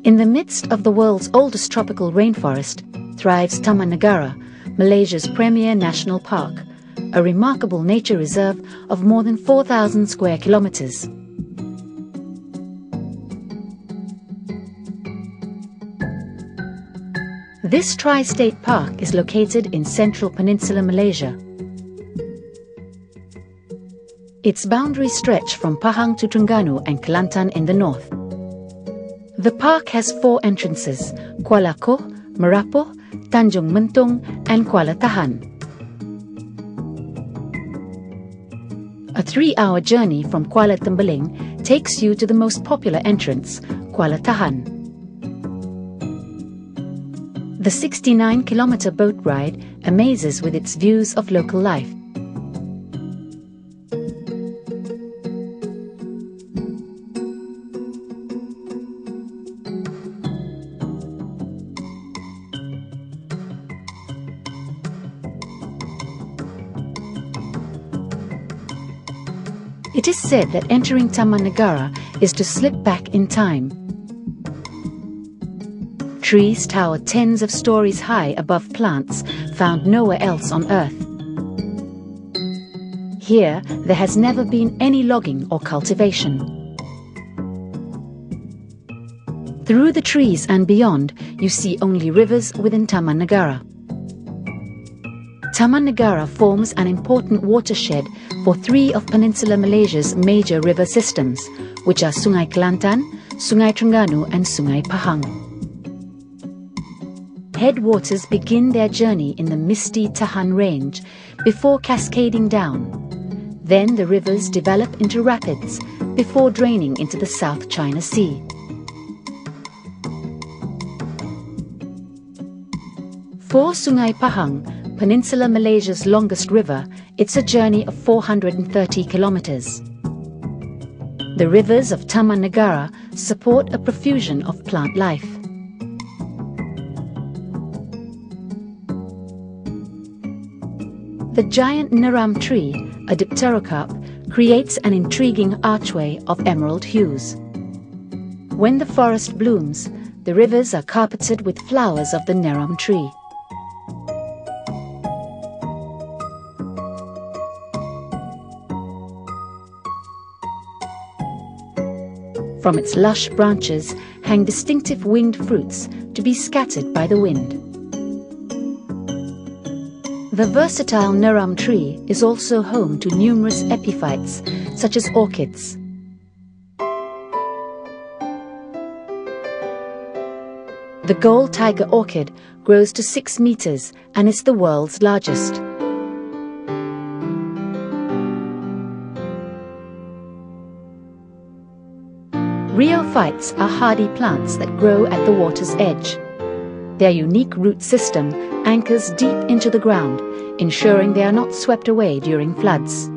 In the midst of the world's oldest tropical rainforest thrives Taman Negara, Malaysia's premier national park, a remarkable nature reserve of more than 4,000 square kilometers. This tri-state park is located in central Peninsular Malaysia. Its boundaries stretch from Pahang to Terengganu and Kelantan in the north. The park has 4 entrances: Kuala Koh, Merapoh, Tanjung Mentong and Kuala Tahan. A 3-hour journey from Kuala Tembeling takes you to the most popular entrance, Kuala Tahan. The 69-kilometer boat ride amazes with its views of local life. It is said that entering Taman Negara is to slip back in time. Trees tower tens of stories high above plants found nowhere else on Earth. Here, there has never been any logging or cultivation. Through the trees and beyond, you see only rivers within Taman Negara. Taman Negara forms an important watershed for 3 of Peninsular Malaysia's major river systems, which are Sungai Kelantan, Sungai Terengganu and Sungai Pahang. Headwaters begin their journey in the misty Tahan Range before cascading down. Then the rivers develop into rapids before draining into the South China Sea. For Sungai Pahang, Peninsular Malaysia's longest river, it's a journey of 430 kilometers. The rivers of Taman Negara support a profusion of plant life. The giant neram tree, a dipterocarp, creates an intriguing archway of emerald hues. When the forest blooms, the rivers are carpeted with flowers of the neram tree. From its lush branches hang distinctive winged fruits to be scattered by the wind. The versatile neram tree is also home to numerous epiphytes, such as orchids. The gold tiger orchid grows to 6 meters and is the world's largest. Rheophytes are hardy plants that grow at the water's edge. Their unique root system anchors deep into the ground, ensuring they are not swept away during floods.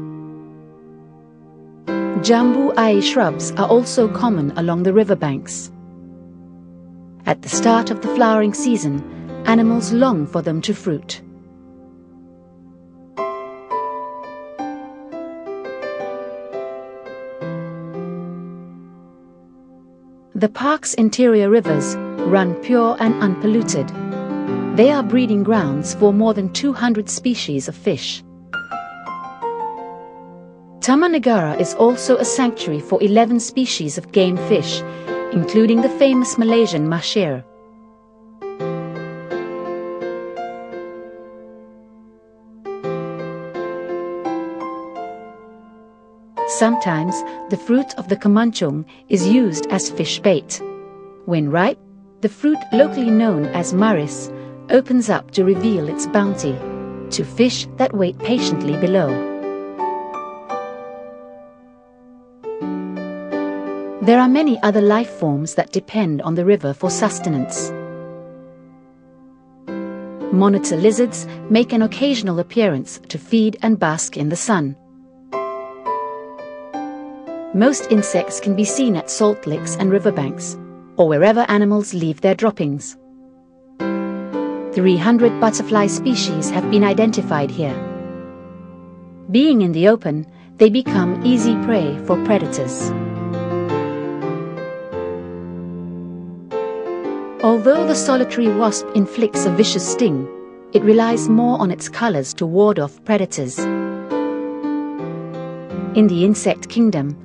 Jambu ai shrubs are also common along the riverbanks. At the start of the flowering season, animals long for them to fruit. The park's interior rivers run pure and unpolluted. They are breeding grounds for more than 200 species of fish. Taman Negara is also a sanctuary for 11 species of game fish, including the famous Malaysian mahshir. Sometimes, the fruit of the kemanchong is used as fish bait. When ripe, the fruit, locally known as maris, opens up to reveal its bounty to fish that wait patiently below. There are many other life forms that depend on the river for sustenance. Monitor lizards make an occasional appearance to feed and bask in the sun. Most insects can be seen at salt licks and riverbanks, or wherever animals leave their droppings. 300 butterfly species have been identified here. Being in the open, they become easy prey for predators. Although the solitary wasp inflicts a vicious sting, it relies more on its colors to ward off predators. In the insect kingdom,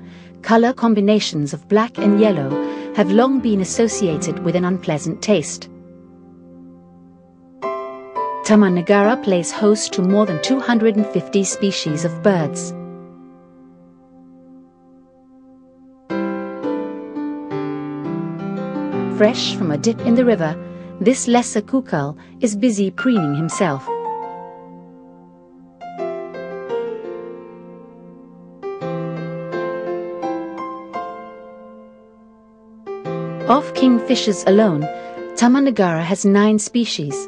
color combinations of black and yellow have long been associated with an unpleasant taste. Taman Negara plays host to more than 250 species of birds. Fresh from a dip in the river, this lesser kukal is busy preening himself. Of kingfishers alone, Taman Negara has 9 species.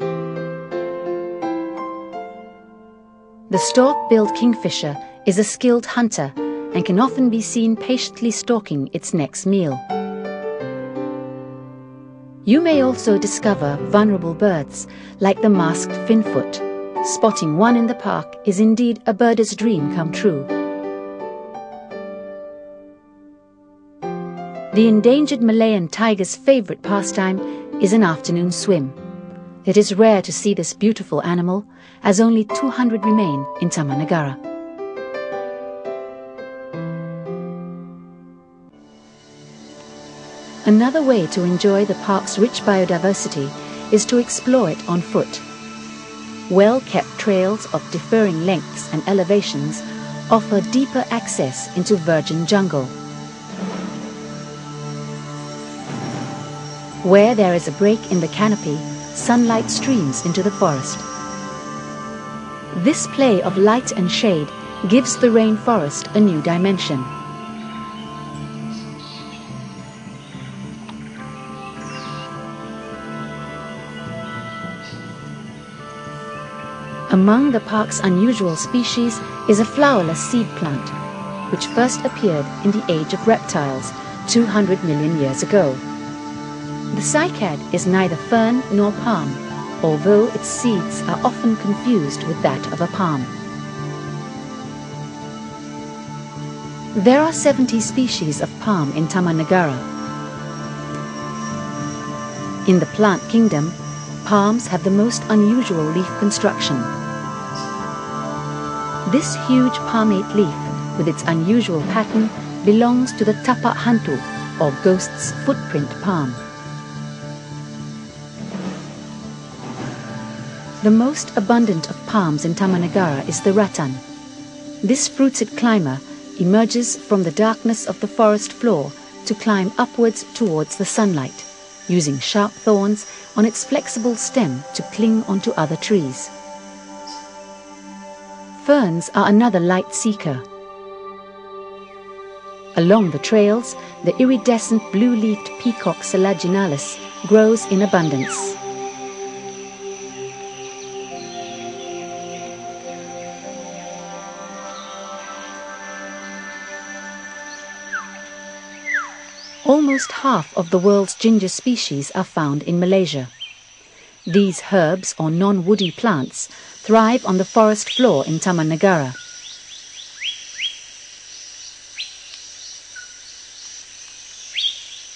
The stork-billed kingfisher is a skilled hunter and can often be seen patiently stalking its next meal. You may also discover vulnerable birds like the masked finfoot. Spotting one in the park is indeed a birder's dream come true. The endangered Malayan tiger's favorite pastime is an afternoon swim. It is rare to see this beautiful animal, as only 200 remain in Taman Negara. Another way to enjoy the park's rich biodiversity is to explore it on foot. Well-kept trails of differing lengths and elevations offer deeper access into virgin jungle. Where there is a break in the canopy, sunlight streams into the forest. This play of light and shade gives the rainforest a new dimension. Among the park's unusual species is a flowerless seed plant, which first appeared in the age of reptiles 200 million years ago. The cycad is neither fern nor palm, although its seeds are often confused with that of a palm. There are 70 species of palm in Taman Negara. In the plant kingdom, palms have the most unusual leaf construction. This huge palmate leaf, with its unusual pattern, belongs to the tapak hantu, or ghost's footprint palm. The most abundant of palms in Taman Negara is the rattan. This fruited climber emerges from the darkness of the forest floor to climb upwards towards the sunlight, using sharp thorns on its flexible stem to cling onto other trees. Ferns are another light seeker. Along the trails, the iridescent blue-leafed peacock salaginalis grows in abundance. Almost half of the world's ginger species are found in Malaysia. These herbs or non-woody plants thrive on the forest floor in Taman Negara.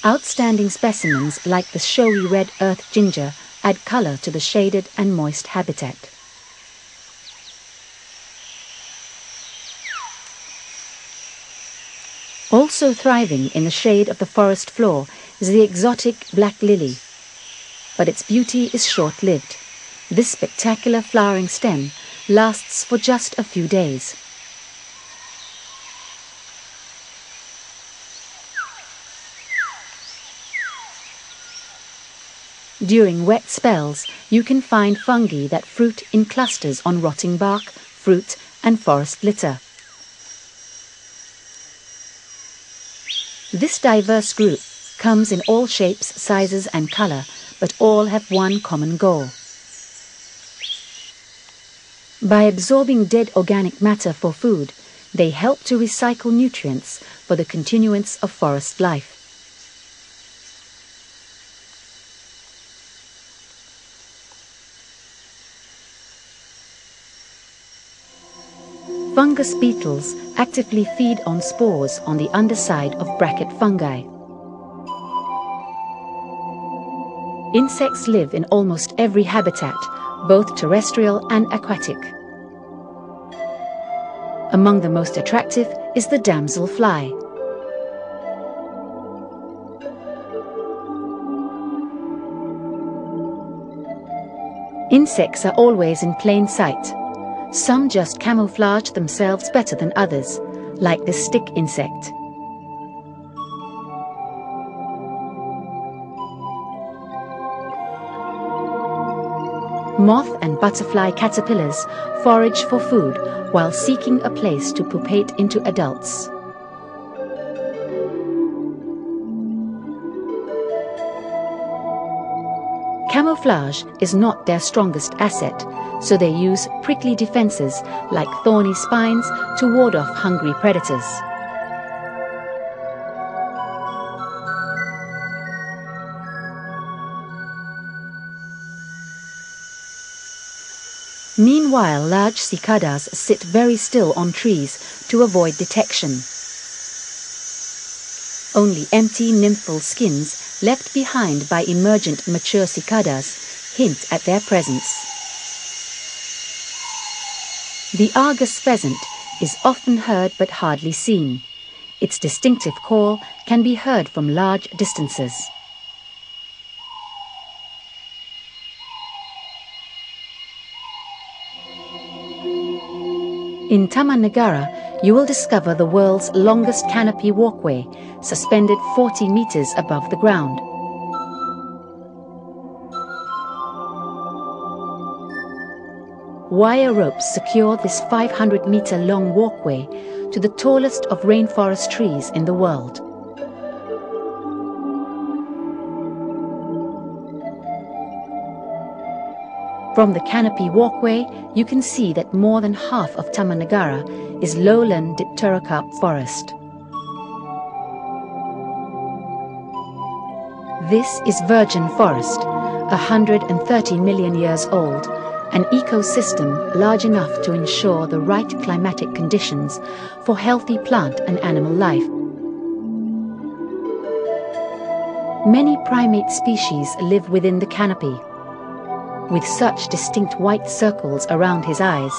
Outstanding specimens like the showy red earth ginger add color to the shaded and moist habitat. Also thriving in the shade of the forest floor is the exotic black lily. But its beauty is short-lived. This spectacular flowering stem lasts for just a few days. During wet spells, you can find fungi that fruit in clusters on rotting bark, fruit, and forest litter. This diverse group comes in all shapes, sizes, and color, but all have one common goal. By absorbing dead organic matter for food, they help to recycle nutrients for the continuance of forest life. Fungus beetles actively feed on spores on the underside of bracket fungi. Insects live in almost every habitat, both terrestrial and aquatic. Among the most attractive is the damselfly. Insects are always in plain sight. Some just camouflage themselves better than others, like the stick insect. Moth and butterfly caterpillars forage for food while seeking a place to pupate into adults. Camouflage is not their strongest asset, so they use prickly defenses like thorny spines to ward off hungry predators. Meanwhile, large cicadas sit very still on trees to avoid detection. Only empty nymphal skins left behind by emergent mature cicadas hint at their presence. The Argus pheasant is often heard but hardly seen. Its distinctive call can be heard from large distances. In Taman Negara, you will discover the world's longest canopy walkway, suspended 40 meters above the ground. Wire ropes secure this 500-meter-long walkway to the tallest of rainforest trees in the world. From the canopy walkway, you can see that more than half of Taman Negara is lowland dipterocarp forest. This is virgin forest, 130 million years old, an ecosystem large enough to ensure the right climatic conditions for healthy plant and animal life. Many primate species live within the canopy. With such distinct white circles around his eyes,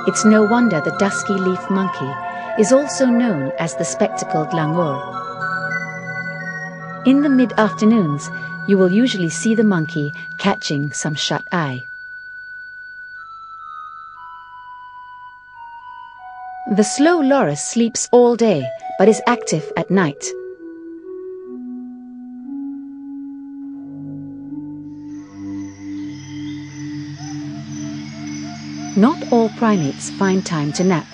it's no wonder the dusky leaf monkey is also known as the spectacled langur. In the mid-afternoons, you will usually see the monkey catching some shut-eye. The slow loris sleeps all day but is active at night. Not all primates find time to nap.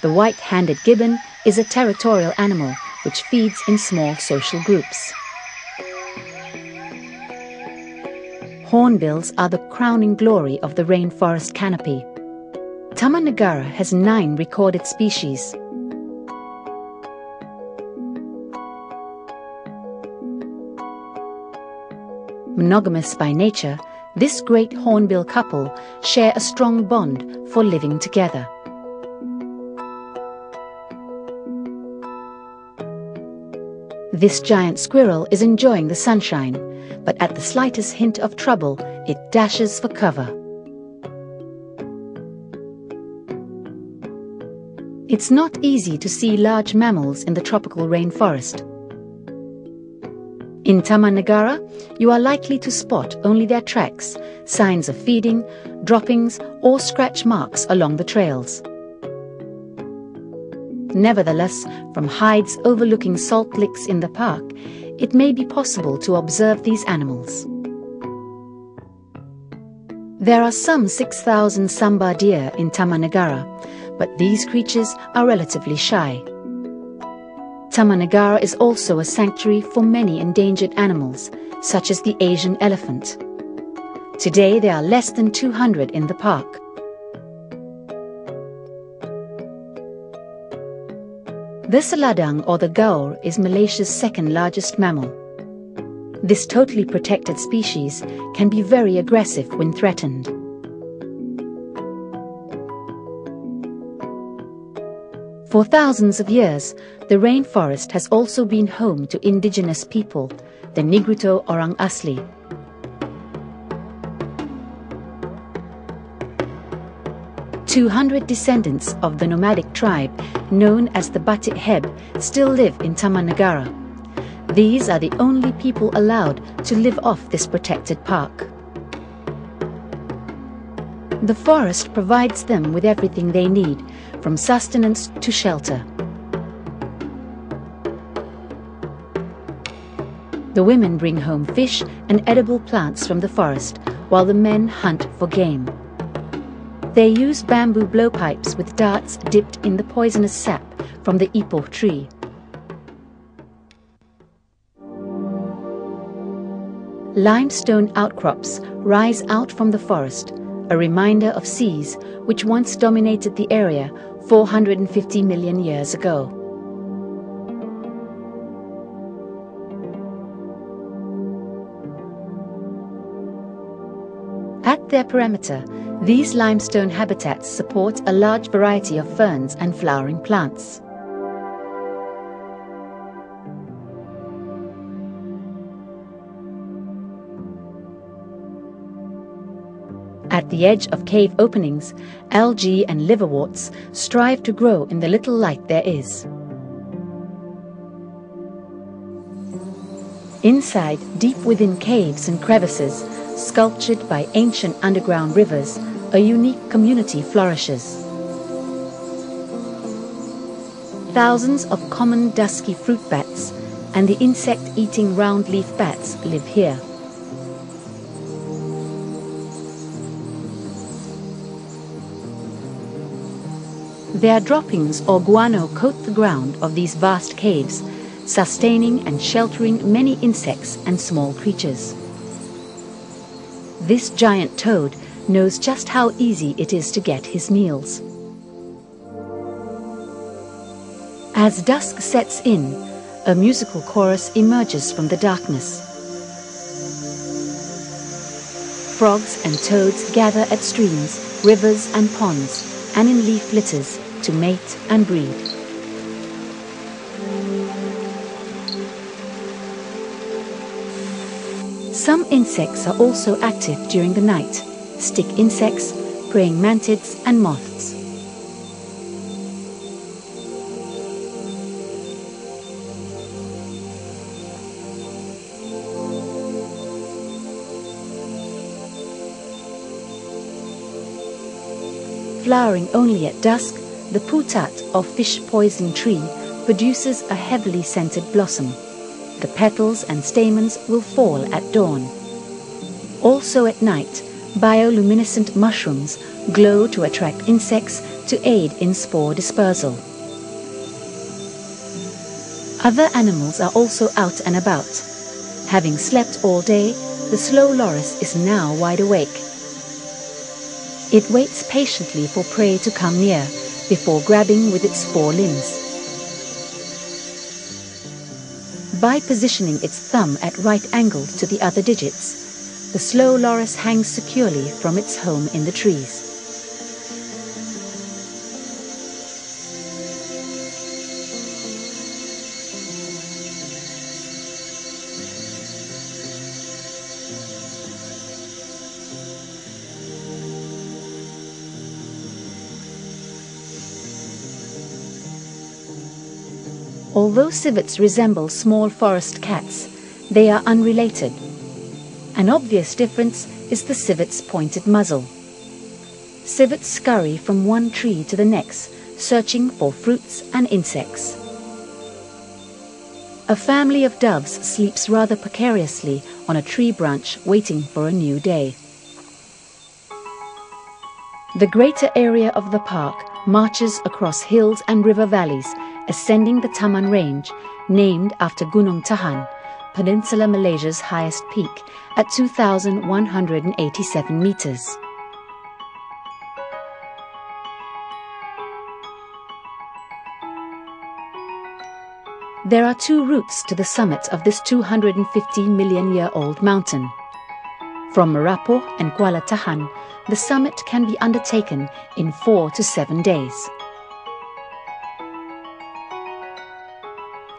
The white-handed gibbon is a territorial animal which feeds in small social groups. Hornbills are the crowning glory of the rainforest canopy. Taman Negara has 9 recorded species. Monogamous by nature, this great hornbill couple share a strong bond for living together. This giant squirrel is enjoying the sunshine, but at the slightest hint of trouble, it dashes for cover. It's not easy to see large mammals in the tropical rainforest. In Taman Negara, you are likely to spot only their tracks, signs of feeding, droppings, or scratch marks along the trails. Nevertheless, from hides overlooking salt licks in the park, it may be possible to observe these animals. There are some 6,000 sambar deer in Taman Negara, but these creatures are relatively shy. Taman Negara is also a sanctuary for many endangered animals, such as the Asian elephant. Today there are less than 200 in the park. The seladang or the gaur is Malaysia's second largest mammal. This totally protected species can be very aggressive when threatened. For thousands of years, the rainforest has also been home to indigenous people, the Negrito Orang Asli. 200 descendants of the nomadic tribe known as the Batik Heb still live in Taman Negara. These are the only people allowed to live off this protected park. The forest provides them with everything they need, from sustenance to shelter. The women bring home fish and edible plants from the forest, while the men hunt for game. They use bamboo blowpipes with darts dipped in the poisonous sap from the ipoh tree. Limestone outcrops rise out from the forest, a reminder of seas which once dominated the area 450 million years ago. At their perimeter, these limestone habitats support a large variety of ferns and flowering plants. At the edge of cave openings, algae and liverworts strive to grow in the little light there is. Inside, deep within caves and crevices, sculptured by ancient underground rivers, a unique community flourishes. Thousands of common dusky fruit bats and the insect-eating round-leaf bats live here. Their droppings or guano coat the ground of these vast caves, sustaining and sheltering many insects and small creatures. This giant toad knows just how easy it is to get his meals. As dusk sets in, a musical chorus emerges from the darkness. Frogs and toads gather at streams, rivers and ponds, and in leaf litters to mate and breed. Some insects are also active during the night: stick insects, praying mantids and moths. Flowering only at dusk, the putat or fish poison tree produces a heavily scented blossom. The petals and stamens will fall at dawn. Also at night, bioluminescent mushrooms glow to attract insects to aid in spore dispersal. Other animals are also out and about. Having slept all day, the slow loris is now wide awake. It waits patiently for prey to come near before grabbing with its four limbs. By positioning its thumb at right angles to the other digits, the slow loris hangs securely from its home in the trees. Although civets resemble small forest cats, they are unrelated. An obvious difference is the civet's pointed muzzle. Civets scurry from one tree to the next, searching for fruits and insects. A family of doves sleeps rather precariously on a tree branch, waiting for a new day. The greater area of the park marches across hills and river valleys, ascending the Taman range, named after Gunung Tahan, Peninsular Malaysia's highest peak, at 2,187 meters. There are two routes to the summit of this 250-million-year-old mountain. From Merapo and Kuala Tahan, the summit can be undertaken in 4 to 7 days.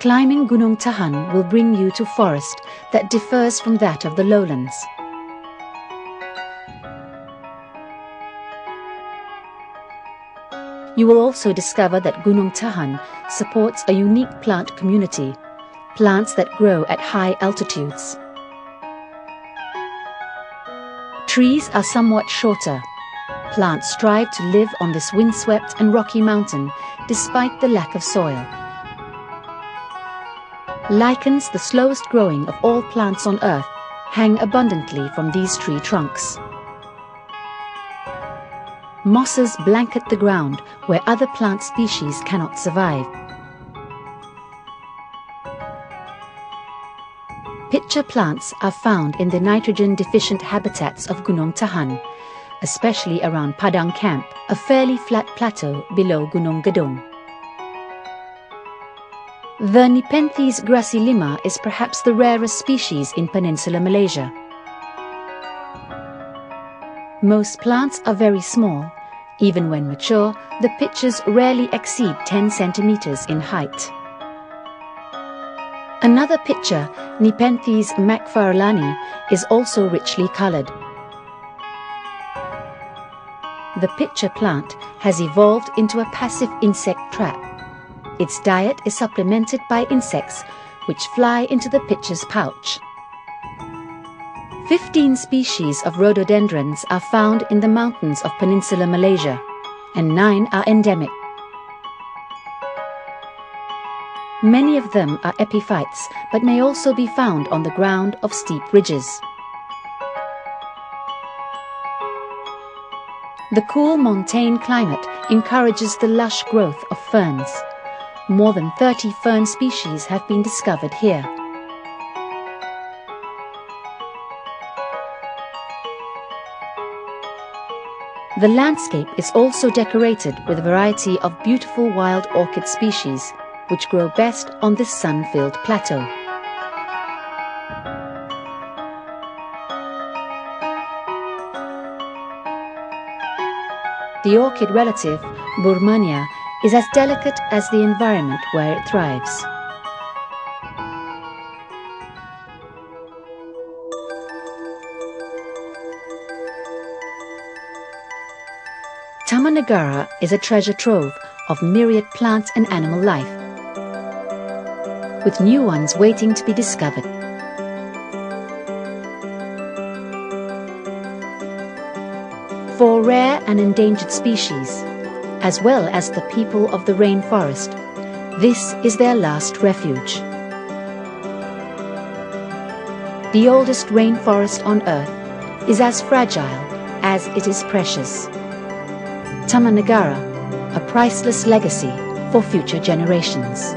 Climbing Gunung Tahan will bring you to forest that differs from that of the lowlands. You will also discover that Gunung Tahan supports a unique plant community, plants that grow at high altitudes. Trees are somewhat shorter. Plants strive to live on this windswept and rocky mountain despite the lack of soil. Lichens, the slowest growing of all plants on earth, hang abundantly from these tree trunks. Mosses blanket the ground where other plant species cannot survive. Pitcher plants are found in the nitrogen-deficient habitats of Gunung Tahan, especially around Padang Camp, a fairly flat plateau below Gunung Gedong. The Nepenthes gracillima is perhaps the rarest species in Peninsular Malaysia. Most plants are very small. Even when mature, the pitchers rarely exceed 10 centimeters in height. Another pitcher, Nepenthes macfarlani, is also richly colored. The pitcher plant has evolved into a passive insect trap. Its diet is supplemented by insects which fly into the pitcher's pouch. 15 species of rhododendrons are found in the mountains of Peninsular Malaysia, and 9 are endemic. Many of them are epiphytes, but may also be found on the ground of steep ridges. The cool montane climate encourages the lush growth of ferns. More than 30 fern species have been discovered here. The landscape is also decorated with a variety of beautiful wild orchid species, which grow best on this sun-filled plateau. The orchid relative, Burmannia, is as delicate as the environment where it thrives. Taman Negara is a treasure trove of myriad plant and animal life, with new ones waiting to be discovered. For rare and endangered species, as well as the people of the rainforest, this is their last refuge. The oldest rainforest on earth is as fragile as it is precious. Taman Negara, a priceless legacy for future generations.